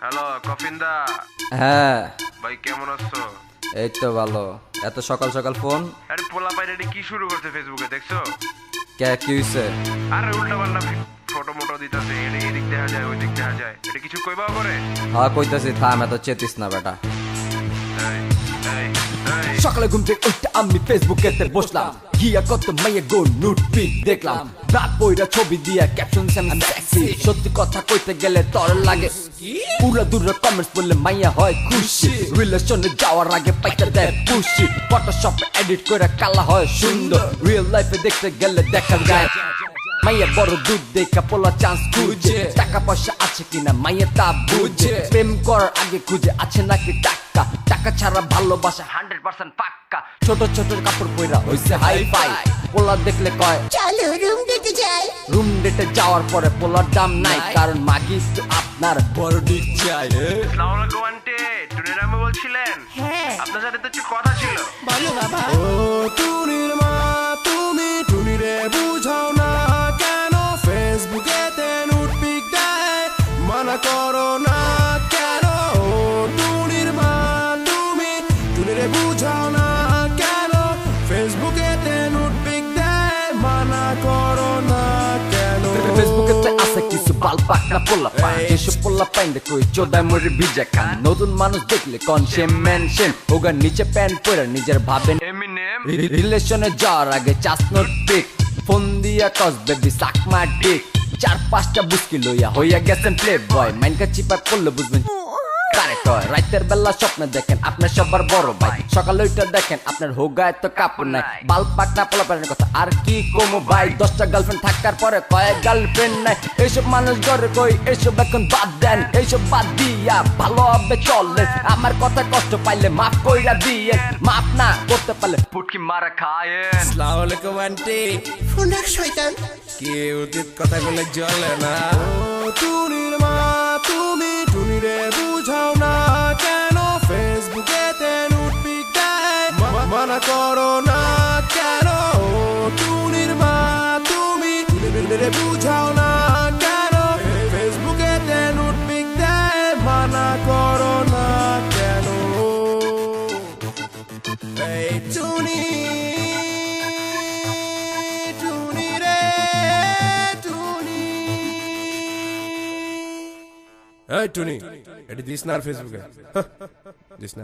Hello কফিন্দা। হ্যাঁ ভাই কেমন আছো? এই তো ভালো। এত সকাল সকাল ফোন? আরে পোলা পাইরে কি শুরু করছে ফেসবুকে দেখছো? কি হইছে? আরে উল্টা পাল্টা ফটো মোটো দিতেছে, এদিক দেখা যায় ওই দিক দেখা যায়, এটা কিছু কইবাও করে? হ্যাঁ কইতাছি, থাম, এত চেতিস না বেটা। এই এই এই সকালে ঘুম থেকে উঠে আমি ফেসবুকেতে বসলাম, গিয়া কত মাইয়া গো নুট পিক দেখলাম, রাত বইরা ছবি দিয়া ক্যাপশন আমি সেক্সি। সত্যি কথা কইতে গেলে তোর লাগে পুরা দূরে কমেন্টস বললে মাইয়া হয় খুশি। রিলেশনে যাওয়ার আগে পাইতে দেয় পুশি, ফটোশপে এডিট করে কালা হয় সুন্দর। রিয়েল লাইফে দেখতে গেলে দেখা যায় মাইয়া বড় দুধ দেখা পোলা চান্স খুঁজে। টাকা পয়সা আছে কিনা মাইয়া তা বুঝে, প্রেম করার আগে খুঁজে আছে নাকি টাকা। টাকা ছাড়া ভালোবাসা 100% পাক্কা। ছোট ছোট কাপড় পয়রা হইছে হাই ফাই, পোলা দেখলে কয় চলো রুম ডেটে যাই। রুম ডেটে যাওয়ার পরে পোলার দাম নাই, কারণ মাগি তো আপনার বড় ডিক চাই। আসসালামু আলাইকুম আন্টি, টুনির আম্মু বলছিলেন? হ্যাঁ আপনার সাথে তো একটু কথা ছিল। বলো বাবা। ও টুনির মা, তুমি টুনিরে বুঝাও না কেন ফেসবুকেতে নুট পিক দেয়, মানা করো না কেন? ও টুনির মা, তুমি টুনিরে বুঝাও না কেন ফেসবুকেতে নুট পিক দেয়, মানা করো না কেন? ফেসবুকেতে আছে কিছু বাল পাকনা পোলা পান, যেসব পোলা পাইন্দে কই চোদায় মরে ভিজা খান। নতুন মানুষ দেখলে কন সেম ম্যান সেম, ওগার নিচে প্যান্ট পরে নিজের ভাবেন। এমিনেম রিলেশনে যাওয়ার আগে চাস নোট পিক, ফোন দিয়া কস বেবি সাক মা ডিক। 4-5টা বুস্কি লইয়া হইয়া গেছেন প্লে বয়, মাইনকা চিপায় পড়লে বুঝবেন কারেক্ট হয়। রাতের বেলা স্বপ্নে দেখেন আপনার সবার বড় ভাই, সকালে ওইটা দেখেন আপনার হোগায় তো কাপড় নাই। বাল পাকনা পোলা পারেন কথা আর কি কমো ভাই, 10টা গার্লফ্রেন্ড থাকার পরে কয়েক গার্লফ্রেন্ড নাই। এইসব মানুষ ঘরে কই এইসব এখন বাদ দেন, এইসব বাদ দিয়া ভালো হবে চলে। আমার কথা কষ্ট পাইলে মাফ কইরা দিয়ে, মাফ না করতে পারলে পুটকি মারা খায়েন। আসসালামু আলাইকুম আন্টি, ফোন রাখ শয়তান। কি উচিত কথা বলে চলে না? ও টুনির মা, তুমি টুনিরে বুঝাও না কেন ফেসবুকেতে নুট পিক দেয়, মানা করো না কেন? ও টুনির মা, তুমি টুনিরে বুঝাও না কেন ফেসবুকেতে নুট পিক দেয়, মানা করো না কেন? এই টুনি এই টুনি, এটা দিস না আর ফেসবুকে দিস না।